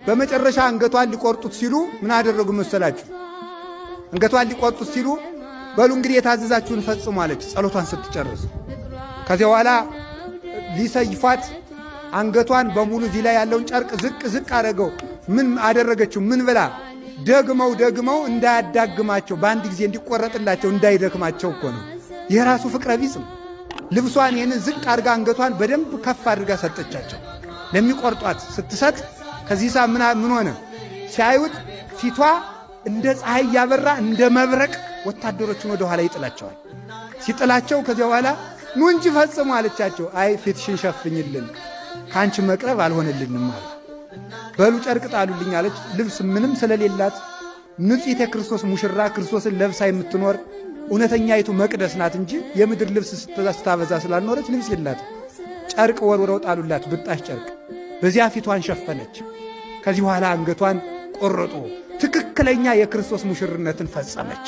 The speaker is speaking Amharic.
በመጨረሻ አንገቷን ሊቆርጡት ሲሉ ምን አደረጉ መሰላችሁ? አንገቷን ሊቆርጡት ሲሉ በሉ እንግዲህ የታዘዛችሁን ፈጽሙ አለች ጸሎቷን ስትጨርስ። ከዚያ በኋላ ሊሰይፏት አንገቷን በሙሉ እዚህ ላይ ያለውን ጨርቅ ዝቅ አደረገው። ምን አደረገችው? ምን ብላ ደግመው እንዳያዳግማቸው በአንድ ጊዜ እንዲቆረጥላቸው እንዳይደክማቸው እኮ ነው። የራሱ ፍቅረ ቢጽ ነው። ልብሷን ይህንን ዝቅ አድርጋ አንገቷን በደንብ ከፍ አድርጋ ሰጠቻቸው ለሚቆርጧት ስትሰጥ። ከዚህ ሳ ምን ሆነ? ሲያዩት ፊቷ እንደ ፀሐይ ያበራ እንደ መብረቅ ወታደሮችን ወደ ኋላ ይጥላቸዋል። ሲጥላቸው ከዚያ በኋላ ኑ እንጂ ፈጽሙ አለቻቸው። አይ ፊትሽን ሸፍኝልን ካንቺ መቅረብ አልሆነልንም ማለት በሉ ጨርቅ ጣሉልኝ አለች። ልብስ ምንም ስለሌላት ንጽሕት የክርስቶስ ሙሽራ ክርስቶስን ለብሳ የምትኖር እውነተኛይቱ መቅደስ ናት እንጂ የምድር ልብስ ስታበዛ ስላልኖረች ልብስ የላት። ጨርቅ ወርውረው ጣሉላት፣ ብጣሽ ጨርቅ። በዚያ ፊቷን ሸፈነች። ከዚህ በኋላ አንገቷን ቆረጡ። ትክክለኛ የክርስቶስ ሙሽርነትን ፈጸመች።